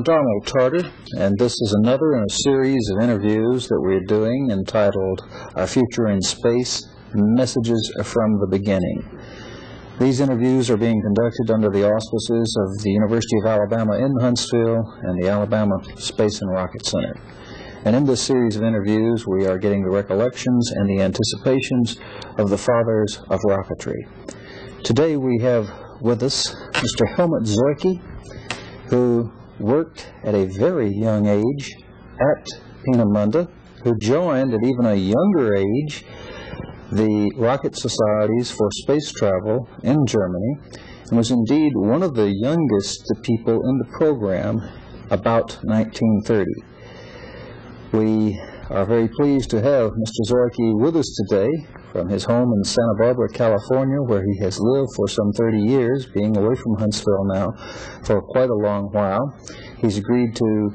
Donald Tarter, and this is another in a series of interviews that we're doing entitled Our Future in Space, Messages from the Beginning. These interviews are being conducted under the auspices of the University of Alabama in Huntsville and the Alabama Space and Rocket Center. And in this series of interviews, we are getting the recollections and the anticipations of the fathers of rocketry. Today we have with us Mr. Helmut Zoike, who worked at a very young age at Peenemünde, who joined at even a younger age the rocket societies for space travel in Germany, and was indeed one of the youngest people in the program about 1930. We are very pleased to have Mr. Zoike with us today from his home in Santa Barbara, California, where he has lived for some 30 years, being away from Huntsville now for quite a long while. He's agreed to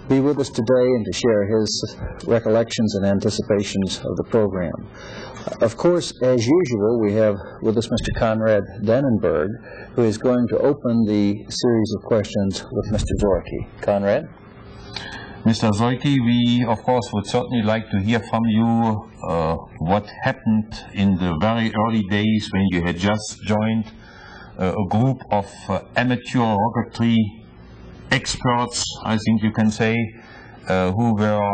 be with us today and to share his recollections and anticipations of the program. Of course, as usual, we have with us Mr. Conrad Dannenberg, who is going to open the series of questions with Mr. Zoike. Conrad? Mr. Zoike, we of course would certainly like to hear from you what happened in the very early days when you had just joined a group of amateur rocketry experts, I think you can say, who were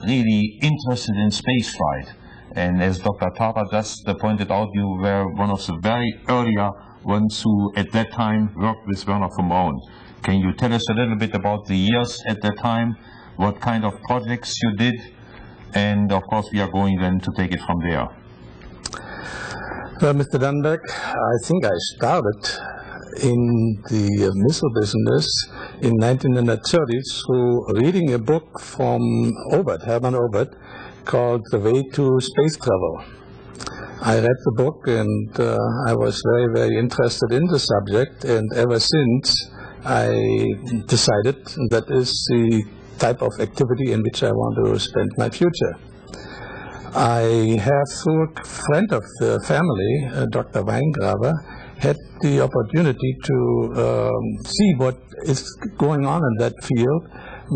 really interested in spaceflight. And as Dr. Tarter just pointed out, you were one of the very earlier ones who at that time worked with Werner von Braun. Can you tell us a little bit about the years at that time? What kind of projects you did, and of course we are going then to take it from there. Well, Mr. Dannenberg, I think I started in the missile business in 1930 through reading a book from Hermann Obert, called The Way to Space Travel. I read the book and I was very, very interested in the subject, and ever since I decided that is the type of activity in which I want to spend my future. I have, through a friend of the family, Dr. Weingraber, had the opportunity to see what is going on in that field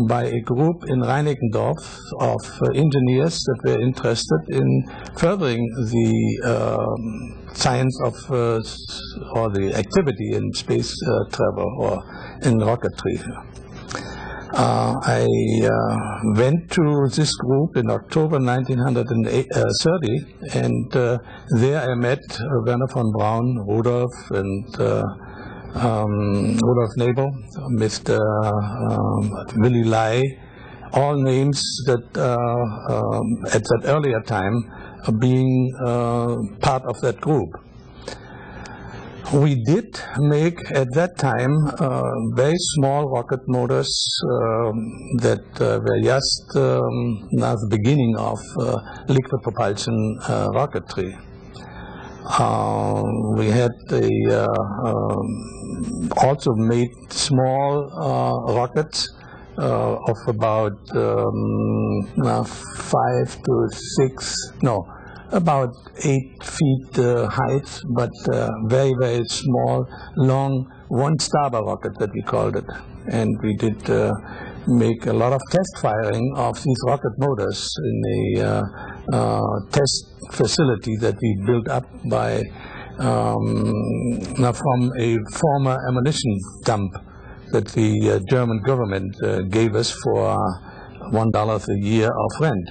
by a group in Reinickendorf of engineers that were interested in furthering the science of or the activity in space travel or in rocketry. I went to this group in October 1930, and there I met Werner von Braun, Rudolf, and Rudolf Nebel, Mr. Willy Lai, all names that at that earlier time being part of that group. We did make at that time very small rocket motors that were just now the beginning of liquid propulsion rocketry. We had also made small rockets of about about 8 feet height, but very, very small, long one-starter rocket that we called it. And we did make a lot of test firing of these rocket motors in a test facility that we built up by from a former ammunition dump that the German government gave us for $1 a year of rent.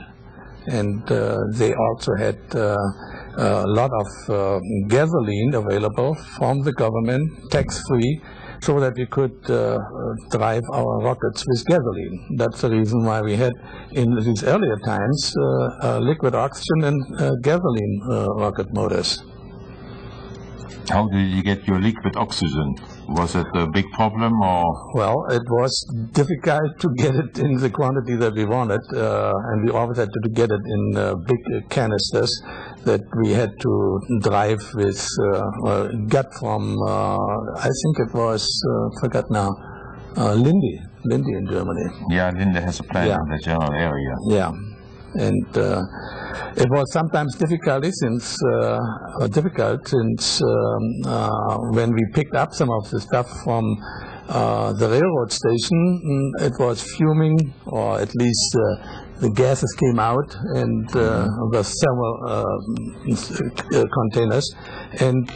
And they also had a lot of gasoline available from the government, tax-free, so that we could drive our rockets with gasoline. That's the reason why we had, in these earlier times, liquid oxygen and gasoline rocket motors. How did you get your liquid oxygen? Was it a big problem, or? Well, it was difficult to get it in the quantity that we wanted, and we always had to get it in big canisters that we had to drive with, got from, I think it was, forgot now, Linde in Germany. Yeah, Linde has a plant in the general area. Yeah. And it was sometimes difficult since when we picked up some of the stuff from the railroad station, it was fuming, or at least the gases came out, and there were several containers, and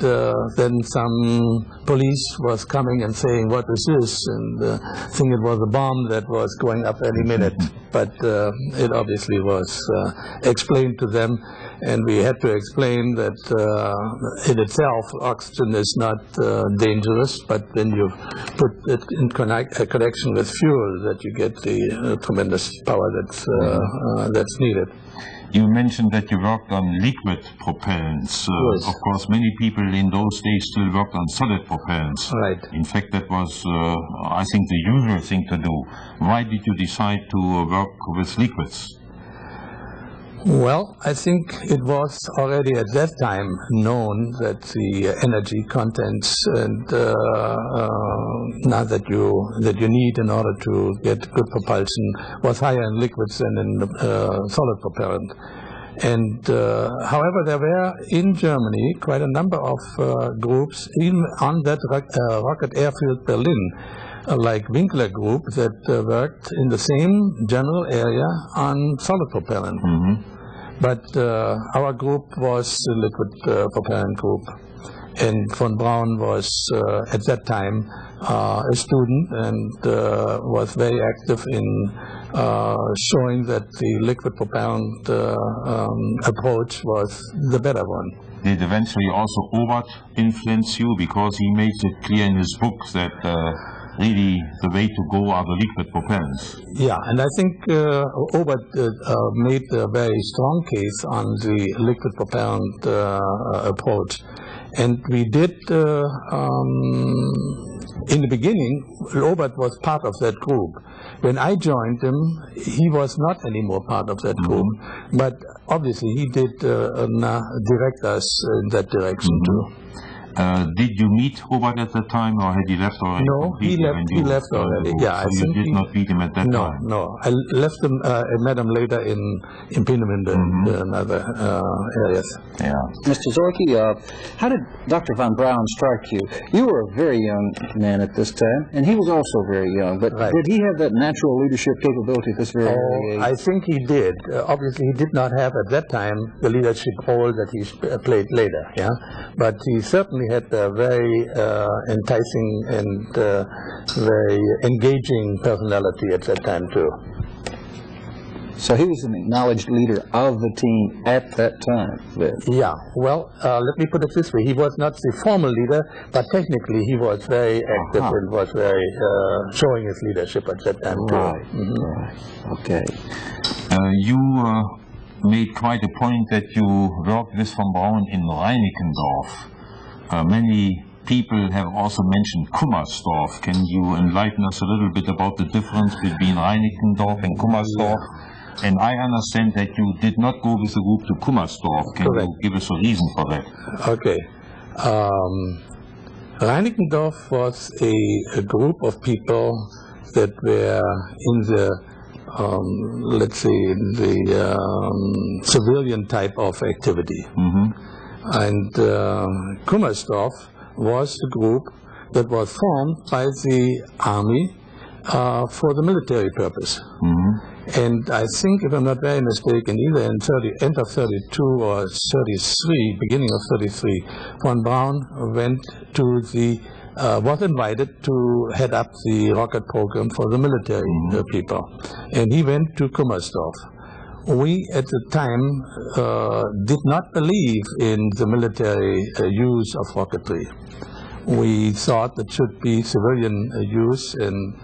then some police was coming and saying, "What is this?" and thinking it was a bomb that was going up any minute. But it obviously was explained to them, and we had to explain that in itself oxygen is not dangerous, but when you put it in connection with fuel, that you get the tremendous power that's needed. You mentioned that you worked on liquid propellants. Yes. Of course, many people in those days still worked on solid propellants. Right. In fact, that was, I think, the usual thing to do. Why did you decide to work with liquids? Well, I think it was already at that time known that the energy contents and now that you need in order to get good propulsion was higher in liquids than in solid propellant. And however, there were in Germany quite a number of groups, even on that rocket airfield Berlin, like Winkler Group, that worked in the same general area on solid propellant. But our group was a liquid propellant group. And von Braun was at that time a student and was very active in showing that the liquid propellant approach was the better one. Did eventually also Obert influence you, because he makes it clear in his book that really the way to go are the liquid propellants? Yeah, and I think Obert made a very strong case on the liquid propellant approach. And we did, in the beginning, Obert was part of that group. When I joined him, he was not anymore part of that group. But obviously he did direct us in that direction too. Did you meet Obert at the time, or had he left already? No, he left already. Yeah, so you did not meet him at that time? No. I left him, I met him later in Peenemünde and other areas. Yeah. Mr. Zoike, how did Dr. von Braun strike you? You were a very young man at this time, and he was also very young, but Right. did he have that natural leadership capability at this very early age? I think he did. Obviously, he did not have at that time the leadership role that he played later, yeah? But he certainly had a very enticing and very engaging personality at that time too. So he was an acknowledged leader of the team at that time, then? Yeah, well, let me put it this way. He was not the formal leader, but technically he was very active and was very showing his leadership at that time too. Right, right. Okay. You made quite a point that you worked with von Braun in Reinickendorf. Many people have also mentioned Kummersdorf. Can you enlighten us a little bit about the difference between Reinickendorf and Kummersdorf? And I understand that you did not go with the group to Kummersdorf. Can you give us a reason for that? Okay. Reinickendorf was a group of people that were in the, let's say, in the civilian type of activity. And Kummersdorf was the group that was formed by the army for the military purpose. And I think, if I'm not very mistaken, either in end of 32 or 33, beginning of 33, von Braun went to the, was invited to head up the rocket program for the military people. And he went to Kummersdorf. We, at the time, did not believe in the military use of rocketry. We thought it should be civilian use, and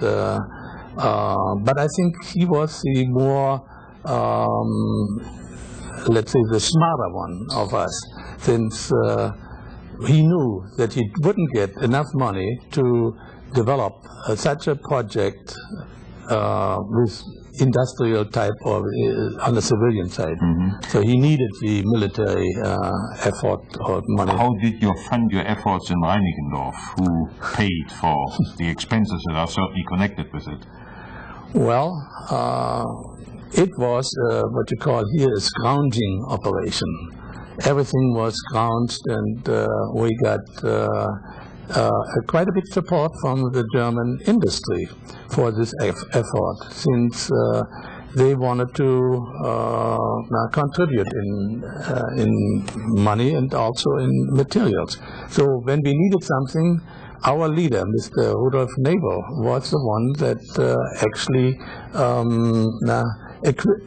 but I think he was the more, let's say, the smarter one of us, since he knew that he wouldn't get enough money to develop such a project with industrial type or on the civilian side. So he needed the military effort or money. How did you fund your efforts in Reinickendorf? Who paid for the expenses that are certainly connected with it? Well, it was what you call here a scrounging operation. Everything was scrounged, and we got quite a bit support from the German industry for this effort, since they wanted to contribute in money and also in materials. So when we needed something, our leader, Mr. Rudolf Nabel, was the one that actually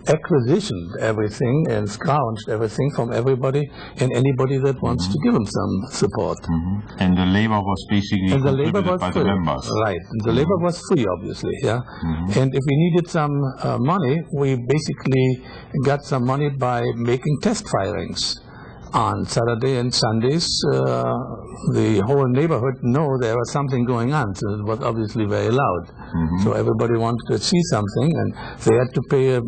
acquisitioned everything and scrounged everything from everybody and anybody that wants to give him some support. And the labor was basically contributed by the members. Right. The labor was free, obviously. Yeah. And if we needed some money, we basically got some money by making test firings. On Saturday and Sundays, the whole neighborhood knew there was something going on, so it was obviously very loud. So everybody wanted to see something, and they had to pay 2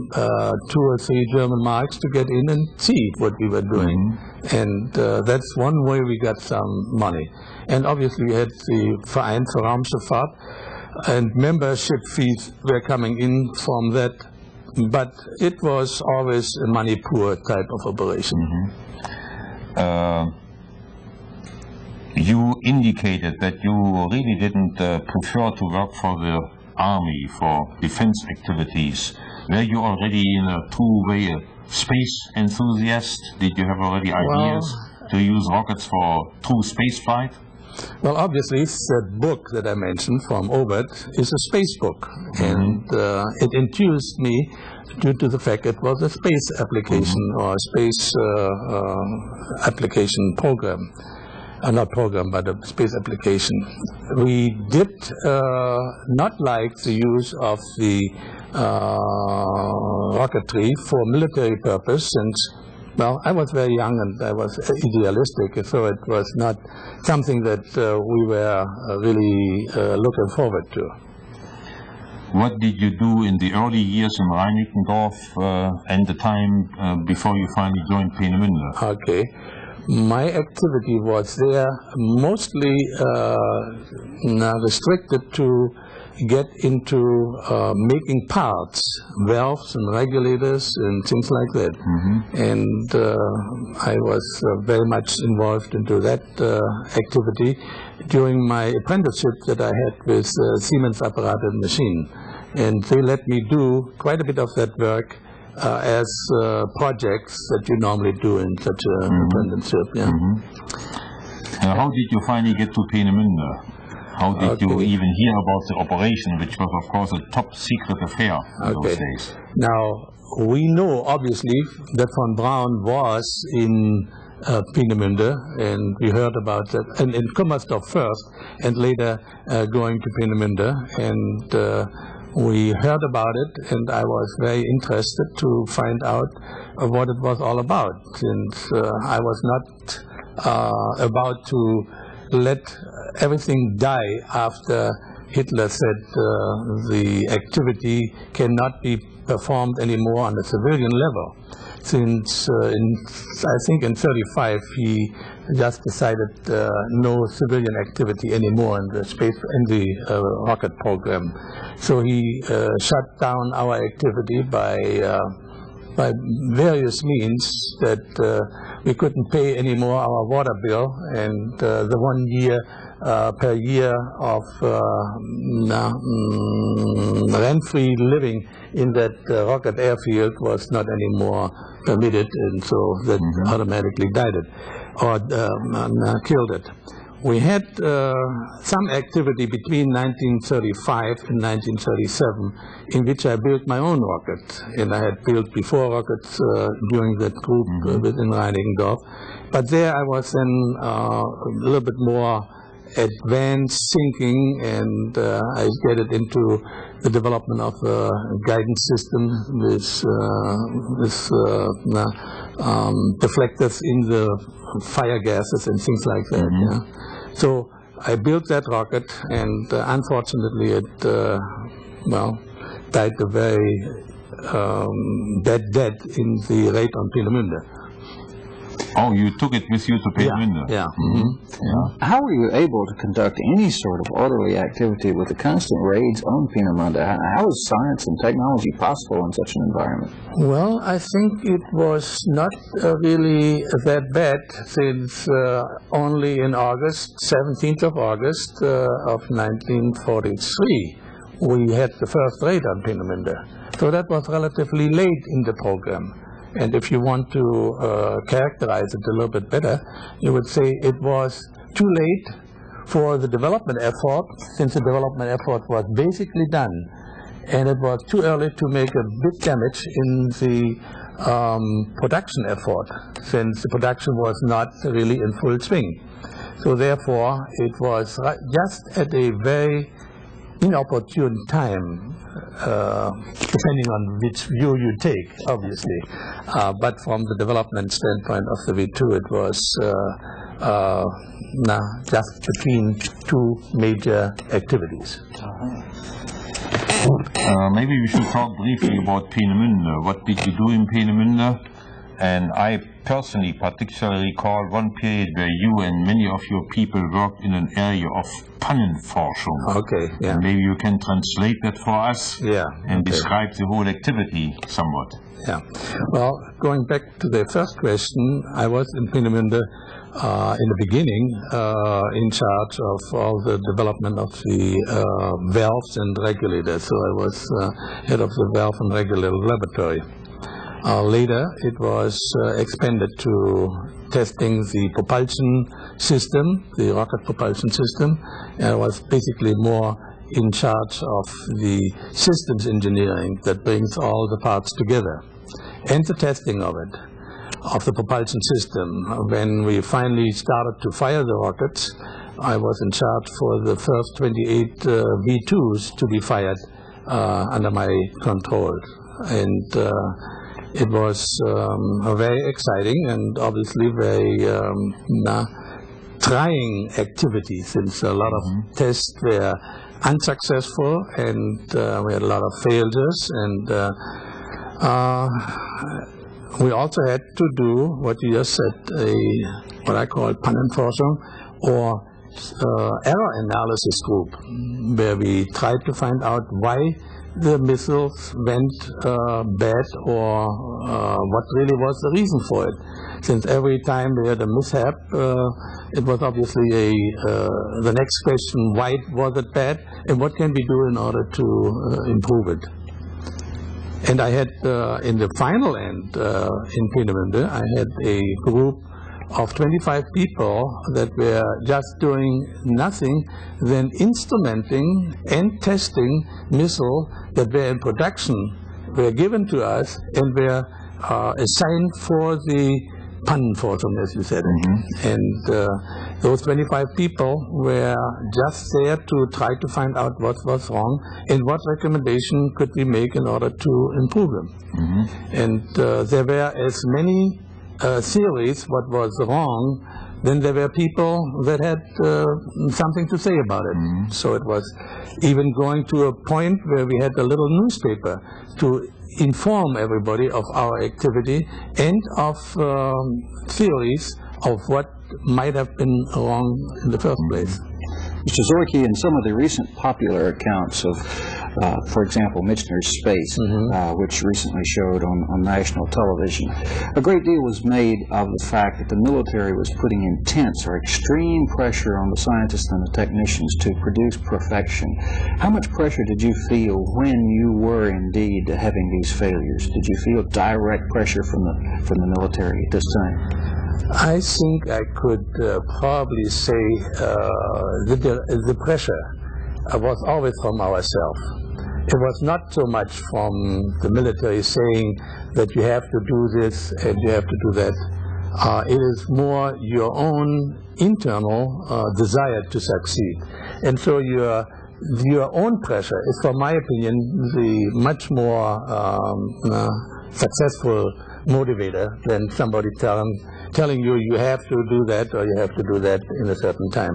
or 3 German marks to get in and see what we were doing. And that's one way we got some money. And obviously we had the Verein für Raumschifffahrt, and membership fees were coming in from that, but it was always a money-poor type of operation. You indicated that you really didn't prefer to work for the army, for defense activities. Were you already in a two-way space enthusiast? Did you have already ideas to use rockets for true space flight? Well, obviously, that book that I mentioned from Obert is a space book, and it enthused me due to the fact it was a space application or a space application program. Not program, but a space application. We did not like the use of the rocketry for military purpose, since, well, I was very young and I was idealistic, so it was not something that we were really looking forward to. What did you do in the early years in Reinickendorf and the time before you finally joined Peenemünde? Okay. My activity was there mostly restricted to get into making parts, valves and regulators and things like that. And I was very much involved into that activity during my apprenticeship that I had with Siemens Apparatus Machine. And they let me do quite a bit of that work as projects that you normally do in such an apprenticeship. Yeah. How did you finally get to Peenemünde? How did you even hear about the operation, which was, of course, a top secret affair in those days? Now, we know, obviously, that von Braun was in Peenemünde, and we heard about that, and in Kummersdorf first, and later going to Peenemünde, and we heard about it, and I was very interested to find out what it was all about, since I was not about to let everything die after Hitler said the activity cannot be performed anymore on a civilian level. Since I think in 1935 he just decided no civilian activity anymore in the space rocket program. So he shut down our activity by various means that we couldn't pay anymore our water bill, and the 1 year per year of rent-free living in that rocket airfield was not anymore permitted, and so that automatically died it, or killed it. We had some activity between 1935 and 1937 in which I built my own rocket, and I had built before rockets during that group within Reinickendorf. But there I was then a little bit more advanced thinking, and I get it into the development of a guidance system with deflectors in the fire gases and things like that. Yeah. So I built that rocket, and unfortunately it died a very bad death in the raid on Peenemünde. Oh, you took it with you to Peenemünde? Yeah. How were you able to conduct any sort of orderly activity with the constant raids on Peenemünde? How is science and technology possible in such an environment? Well, I think it was not really that bad, since only in August, 17th of August of 1943, we had the first raid on Peenemünde. So that was relatively late in the program. And if you want to characterize it a little bit better, you would say it was too late for the development effort, since the development effort was basically done. And it was too early to make a big damage in the production effort, since the production was not really in full swing. So therefore, it was just at a very inopportune time, depending on which view you take, obviously. But from the development standpoint of the V2, it was just between two major activities. Maybe we should talk briefly about Peenemünde. What did you do in Peenemünde? And I personally particularly recall one period where you and many of your people worked in an area of Pannenforschung. Okay, yeah. And maybe you can translate that for us and describe the whole activity somewhat. Yeah. Well, going back to the first question, I was in Peenemünde in the beginning in charge of all the development of the valves and regulators. So I was head of the valve and regulator laboratory. Later, it was expanded to testing the propulsion system, the rocket propulsion system, and I was basically more in charge of the systems engineering that brings all the parts together, and the testing of it, of the propulsion system. When we finally started to fire the rockets, I was in charge for the first 28 V2s to be fired under my control. And it was very exciting and obviously very trying activity, since a lot of tests were unsuccessful and we had a lot of failures, and we also had to do what you just said, what I call Pannenforschung, or error analysis group, where we tried to find out why the missiles went bad, or what really was the reason for it. Since every time we had a mishap, it was obviously the next question, why was it bad, and what can we do in order to improve it. And I had, in the final end, in Peenemünde, I had a group of 25 people that were just doing nothing than instrumenting and testing missiles that were in production, were given to us, and were assigned for the Pannenforschung, as you said. And those 25 people were just there to try to find out what was wrong and what recommendation could we make in order to improve them. And there were as many theories what was wrong, then there were people that had something to say about it. So it was even going to a point where we had a little newspaper to inform everybody of our activity and of theories of what might have been wrong in the first place. Mr. Zoike, in some of the recent popular accounts of, for example, Michener's Space, which recently showed on national television, a great deal was made of the fact that the military was putting intense or extreme pressure on the scientists and the technicians to produce perfection. How much pressure did you feel when you were indeed having these failures? Did you feel direct pressure from the military at this time? I think I could probably say the pressure was always from ourselves. It was not so much from the military saying that you have to do this and you have to do that. It is more your own internal desire to succeed. And so your own pressure is, for my opinion, the much more successful motivator than somebody telling you you have to do that or you have to do that in a certain time.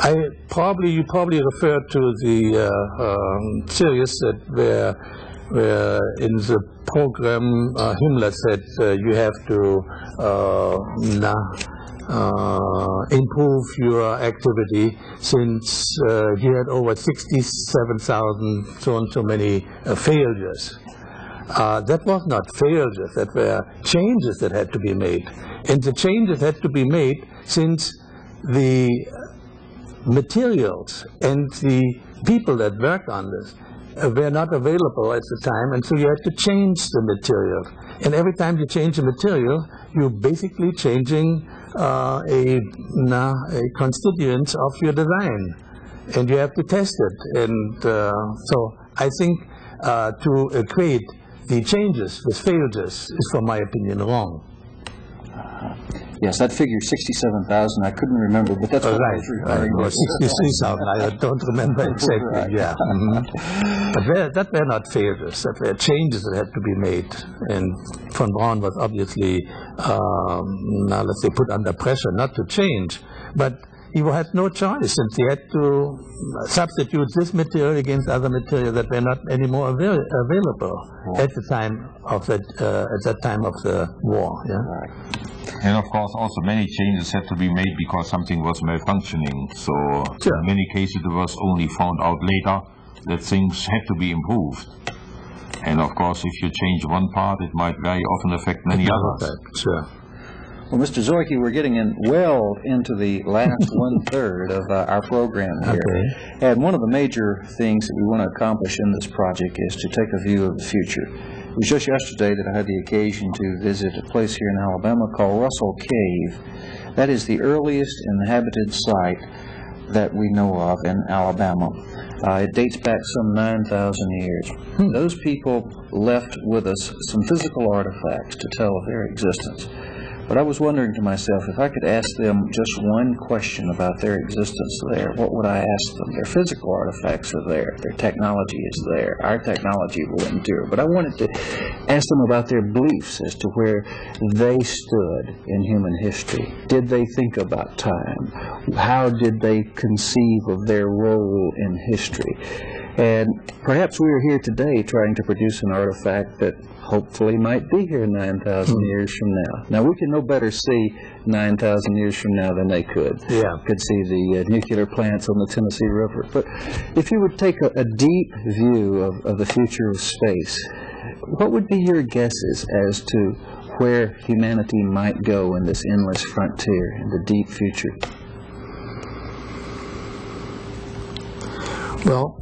You probably refer to the series that were where in the program Himmler said you have to improve your activity, since he had over 67,000 so many failures. That was not failures, that were changes that had to be made. And the changes had to be made since the materials and the people that worked on this were not available at the time, and so you had to change the material. And every time you change the material, you're basically changing a constituents of your design, and you have to test it. And so I think to equate the changes with failures is, for my opinion, wrong. Yes, that figure 67,000, I couldn't remember, but that's what I was referring to. 63,000, I don't remember exactly, Right. yeah. But that were not failures, that were changes that had to be made. And von Braun was obviously, let's say, put under pressure not to change. But he had no choice, since he had to substitute this material against other material that were not anymore available at the time of the war. Yeah? Right. And of course, also many changes had to be made because something was malfunctioning. So Sure. in many cases, it was only found out later that things had to be improved. And of course, if you change one part, it might very often affect many others. Sure. Well, Mr. Zoike, we're getting well into the last one-third of our program here. Okay. And one of the major things that we want to accomplish in this project is to take a view of the future. It was just yesterday that I had the occasion to visit a place here in Alabama called Russell Cave. That is the earliest inhabited site that we know of in Alabama. It dates back some 9,000 years. Those people left with us some physical artifacts to tell of their existence. But I was wondering to myself, if I could ask them just one question about their existence there, what would I ask them? Their physical artifacts are there. Their technology is there. Our technology will endure. But I wanted to ask them about their beliefs as to where they stood in human history. Did they think about time? How did they conceive of their role in history? And perhaps we are here today trying to produce an artifact that hopefully might be here 9,000 years from now. Now, we can no better see 9,000 years from now than they could. Yeah. Could see the nuclear plants on the Tennessee River. But if you would take a deep view of the future of space, what would be your guesses as to where humanity might go in this endless frontier, in the deep future? Well,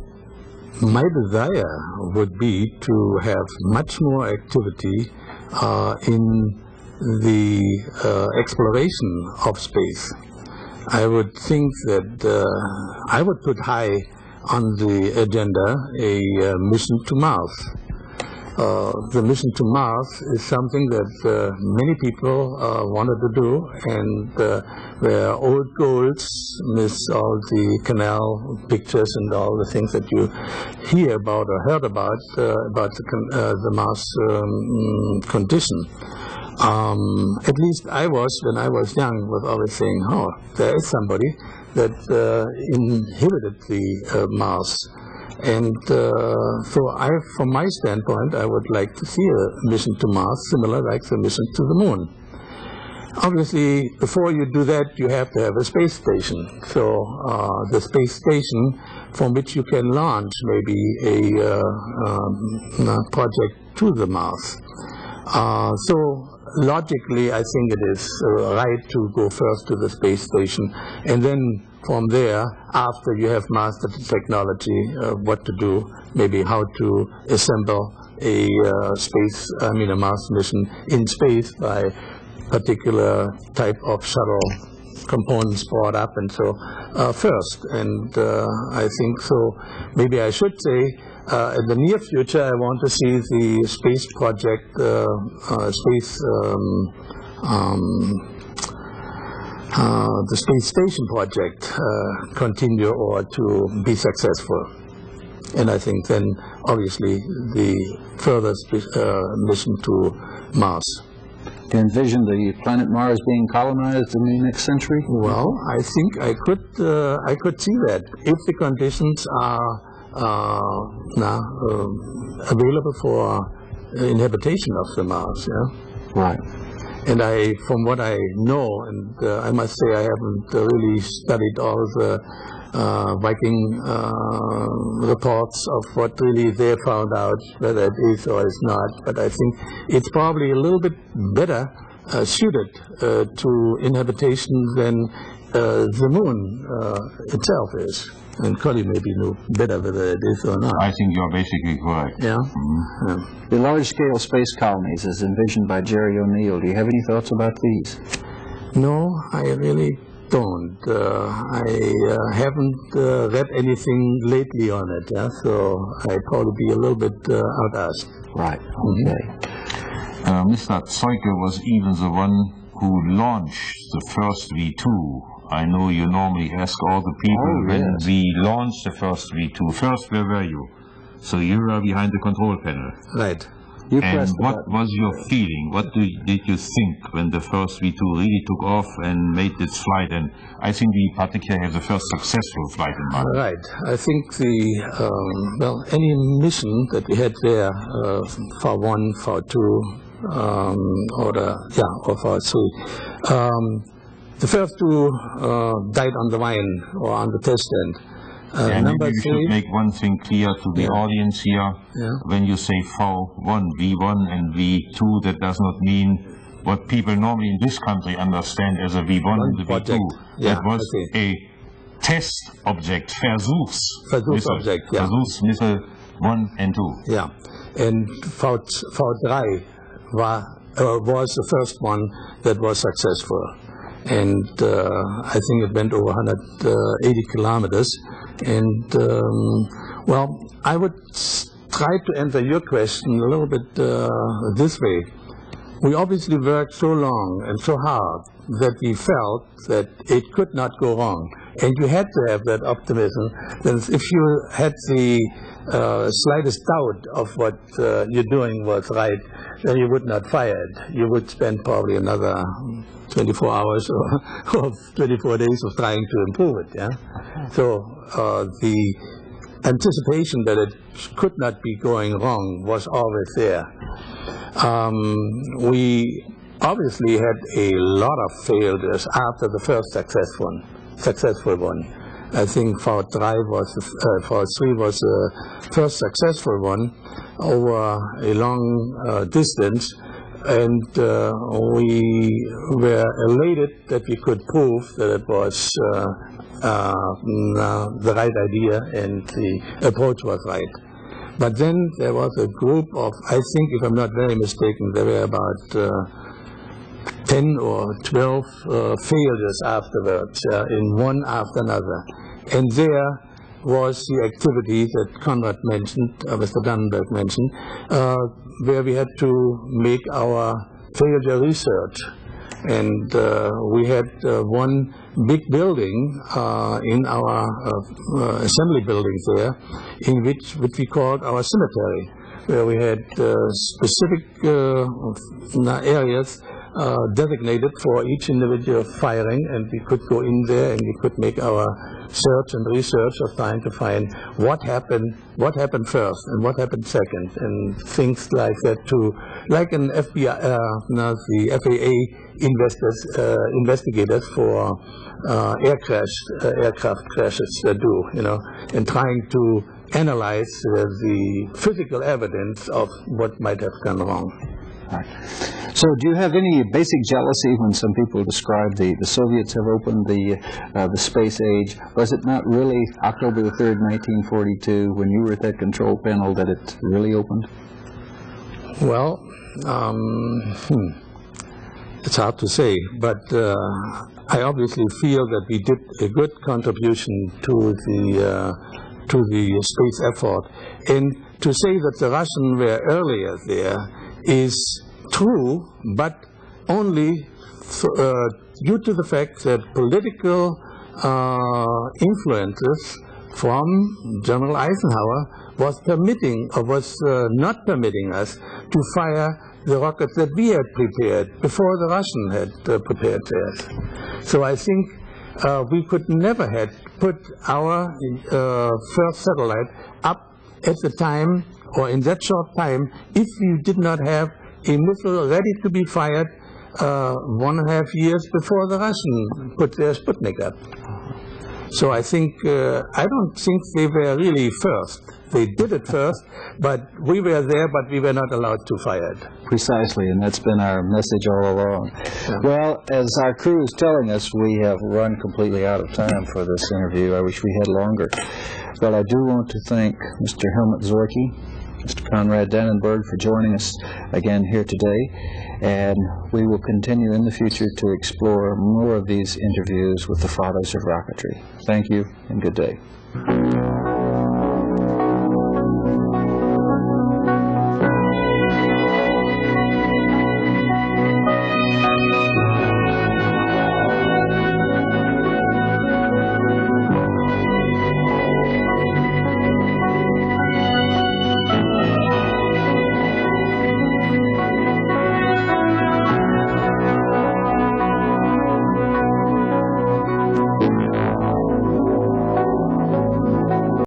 my desire would be to have much more activity in the exploration of space. I would think that I would put high on the agenda a mission to Mars. The mission to Mars is something that many people wanted to do, and where old goals miss all the canal pictures and all the things that you hear about or heard about the Mars condition. At least I was, when I was young, was always saying, oh, there is somebody that inhabited the Mars. And so from my standpoint, I would like to see a mission to Mars, similar like the mission to the Moon. Obviously, before you do that, you have to have a space station. So the space station from which you can launch maybe a project to the Mars. So logically, I think it is right to go first to the space station, and then from there, after you have mastered the technology, what to do, maybe how to assemble a Mars mission in space by particular type of shuttle components brought up, and so first. And I think so. Maybe I should say, in the near future, I want to see the space project, the space station project continue or to be successful. And I think then, obviously, the further mission to Mars. Do you envision the planet Mars being colonized in the next century? Well, I think I could see that if the conditions are available for inhabitation of the Mars. Yeah? Right. And from what I know, and I must say I haven't really studied all the Viking reports of what really they found out, whether it is or is not, but I think it's probably a little bit better suited to inhabitation than the moon itself is. And Collie maybe knew better whether it is or not. I think you're basically correct. Yeah. Mm-hmm. Yeah. The large-scale space colonies as envisioned by Jerry O'Neill, do you have any thoughts about these? No, I really don't. I haven't read anything lately on it, yeah? So I'd probably be a little bit out-asked. Right, okay. Mr. Zoike was even the one who launched the first V2. I know you normally ask all the people when we launched the first V2. First, where were you? So you were behind the control panel. Right. You and what was your feeling? What did you think when the first V2 really took off and made its flight? And I think we particularly have the first successful flight in Mars. Right. I think the any mission that we had there, for 1, for 2, or for 3. The first 2 died on the vine or on the test end. And number maybe you 3, should make one thing clear to the audience here. Yeah. When you say V1 and V2, that does not mean what people normally in this country understand as a V1 and the V2. Yeah, that was a test object, Versuchsobjekt, yeah. Versuchsmissile 1 and 2. Yeah, and V3 was the first one that was successful. And I think it went over 180 kilometers. And, I would try to answer your question a little bit this way. We obviously worked so long and so hard that we felt that it could not go wrong. And you had to have that optimism, that if you had the slightest doubt of what you're doing was right, then you would not fire it. You would spend probably another 24 hours or 24 days of trying to improve it. Yeah. So the anticipation that it could not be going wrong was always there. We obviously had a lot of failures after the first successful one. I think V3 was the first successful one over a long distance, and we were elated that we could prove that it was the right idea and the approach was right. But then there was a group of, I think, if I'm not very mistaken, there were about 10 or 12 failures afterwards, in one after another. And there was the activity that Conrad mentioned, Mr. Dannenberg mentioned, where we had to make our failure research. And we had one big building in our assembly building there, in which we called our cemetery, where we had specific areas designated for each individual firing, and we could go in there and we could make our search and research of trying to find what happened first and what happened second, and things like that too, like an FBI, the FAA investigators for aircraft crashes do, and trying to analyze the physical evidence of what might have gone wrong. Right. So do you have any basic jealousy when some people describe the Soviets have opened the space age? Was it not really October the 3rd, 1942, when you were at that control panel, that it really opened? Well, it's hard to say, but I obviously feel that we did a good contribution to the space effort. And to say that the Russians were earlier there is true, but only due to the fact that political influences from General Eisenhower was permitting, or was not permitting us to fire the rockets that we had prepared before the Russians had prepared theirs. So I think we could never have put our first satellite up at the time, or in that short time, if we did not have a missile ready to be fired 1.5 years before the Russians put their Sputnik up. So I think, I don't think they were really first. They did it first, but we were there, but we were not allowed to fire it. Precisely, and that's been our message all along. Yeah. Well, as our crew is telling us, we have run completely out of time for this interview. I wish we had longer. But I do want to thank Mr. Helmut Zoike, Mr. Conrad Dannenberg for joining us again here today, and we will continue in the future to explore more of these interviews with the fathers of rocketry. Thank you, and good day.